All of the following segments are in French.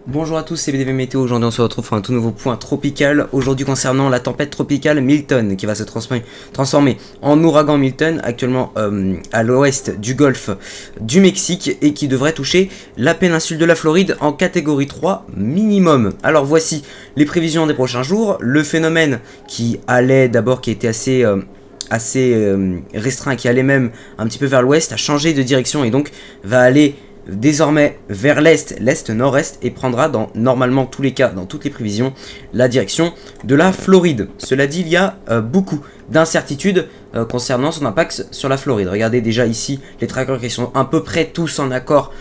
Bonjour à tous, c'est BDV Météo. Aujourd'hui on se retrouve pour un tout nouveau point tropical. Aujourd'hui concernant la tempête tropicale Milton qui va se transformer en ouragan Milton, actuellement à l'ouest du golfe du Mexique, et qui devrait toucher la péninsule de la Floride en catégorie 3 minimum. Alors voici les prévisions des prochains jours. Le phénomène qui était assez restreint, qui allait même un petit peu vers l'ouest, a changé de direction et donc va aller désormais vers l'est, l'est-nord-est, et prendra normalement tous les cas, dans toutes les prévisions, la direction de la Floride. Cela dit, il y a beaucoup d'incertitudes concernant son impact sur la Floride. Regardez déjà ici les trackers qui sont à peu près tous en accord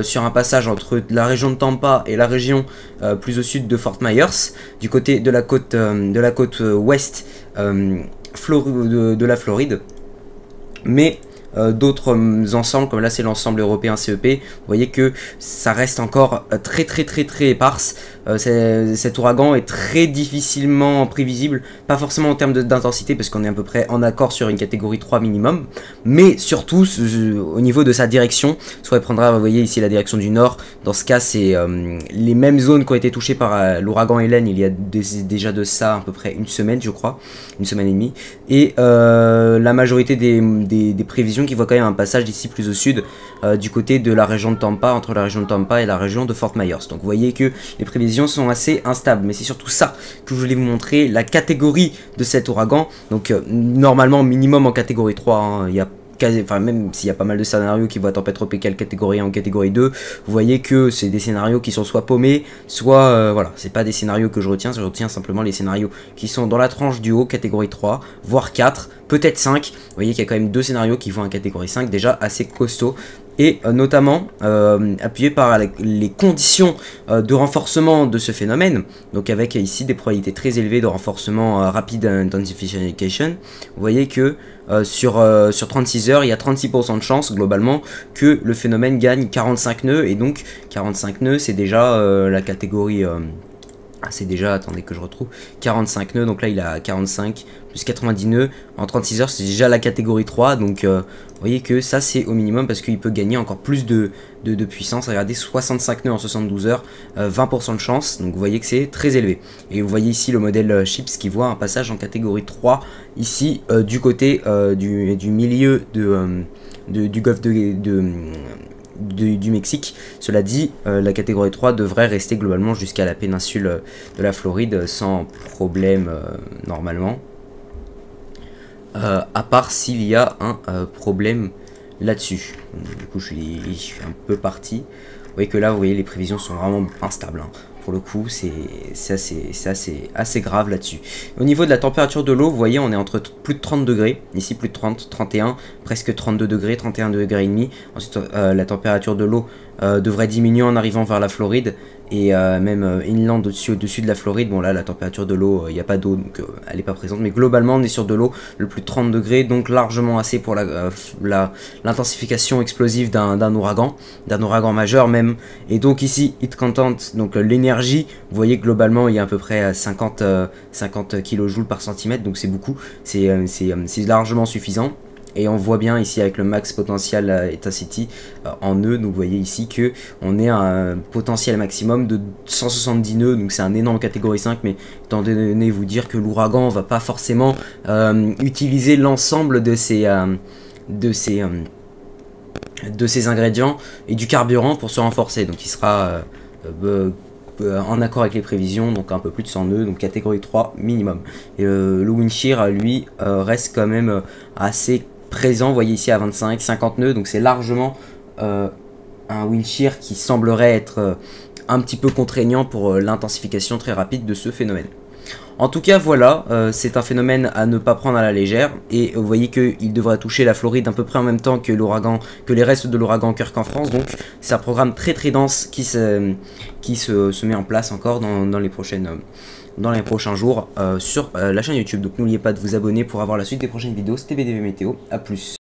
sur un passage entre la région de Tampa et la région plus au sud de Fort Myers, du côté de la côte ouest de la Floride. Mais d'autres ensembles, comme là c'est l'ensemble européen CEP, vous voyez que ça reste encore très éparse. Cet ouragan est très difficilement prévisible, pas forcément en termes d'intensité parce qu'on est à peu près en accord sur une catégorie 3 minimum, mais surtout au niveau de sa direction. Soit il prendra, vous voyez ici la direction du nord. Dans ce cas c'est les mêmes zones qui ont été touchées par l'ouragan Hélène il y a déjà de ça à peu près une semaine, je crois, une semaine et demie, et la majorité des prévisions qui voient quand même un passage d'ici plus au sud, du côté de la région de Tampa, entre la région de Tampa et la région de Fort Myers. Donc vous voyez que les prévisions sont assez instables, mais c'est surtout ça que je voulais vous montrer, la catégorie de cet ouragan. Donc normalement minimum en catégorie 3, hein, il y a même s'il y a pas mal de scénarios qui voient tempête tropicale catégorie 1 ou catégorie 2, vous voyez que c'est des scénarios qui sont soit paumés, soit voilà, c'est pas des scénarios que je retiens simplement les scénarios qui sont dans la tranche du haut, catégorie 3, voire 4, peut-être 5. Vous voyez qu'il y a quand même deux scénarios qui vont en catégorie 5, déjà assez costauds, et notamment appuyé par les conditions de renforcement de ce phénomène, donc avec ici des probabilités très élevées de renforcement rapide intensification. Vous voyez que sur 36 heures, il y a 36% de chance globalement que le phénomène gagne 45 nœuds, et donc 45 nœuds c'est déjà la catégorie... c'est déjà, attendez que je retrouve, 45 nœuds, donc là il a 45 plus 90 nœuds en 36 heures, c'est déjà la catégorie 3, donc vous voyez que ça c'est au minimum parce qu'il peut gagner encore plus de puissance. Regardez, 65 nœuds en 72 heures, 20% de chance, donc vous voyez que c'est très élevé. Et vous voyez ici le modèle Chips qui voit un passage en catégorie 3 ici du côté du milieu du golfe du Mexique. Cela dit, la catégorie 3 devrait rester globalement jusqu'à la péninsule de la Floride sans problème normalement, à part s'il y a un problème là-dessus. Du coup je suis un peu parti. Vous voyez que là, vous voyez, les prévisions sont vraiment instables, hein. Pour le coup, c'est assez grave là-dessus. Au niveau de la température de l'eau, vous voyez, on est entre plus de 30 degrés. Ici, plus de 30, 31, presque 32 degrés, 31 degrés et demi. Ensuite, la température de l'eau devrait diminuer en arrivant vers la Floride. Et même inland au-dessus de la Floride. Bon, là, la température de l'eau, il n'y a pas d'eau, donc elle n'est pas présente. Mais globalement, on est sur de l'eau, le plus de 30 degrés. Donc largement assez pour l'intensification explosive d'un ouragan majeur même. Et donc ici, heat content, donc l'énergie, vous voyez globalement il y a à peu près 50 kJ par centimètre, donc c'est beaucoup, c'est largement suffisant. Et on voit bien ici avec le max potentiel intensity en nœuds, donc vous voyez ici que on est à un potentiel maximum de 170 nœuds, donc c'est un énorme catégorie 5, mais étant donné vous dire que l'ouragan va pas forcément utiliser l'ensemble de ces ingrédients et du carburant pour se renforcer, donc il sera en accord avec les prévisions, donc un peu plus de 100 nœuds, donc catégorie 3 minimum. Et le wind shear lui reste quand même assez présent, vous voyez ici à 25-50 nœuds, donc c'est largement un wind shear qui semblerait être un petit peu contraignant pour l'intensification très rapide de ce phénomène. En tout cas voilà, c'est un phénomène à ne pas prendre à la légère, et vous voyez qu'il devrait toucher la Floride à peu près en même temps que les restes de l'ouragan Kirk en France, donc c'est un programme très dense qui se met en place encore dans les prochains jours sur la chaîne YouTube. Donc n'oubliez pas de vous abonner pour avoir la suite des prochaines vidéos. C'était BDV Météo, à plus.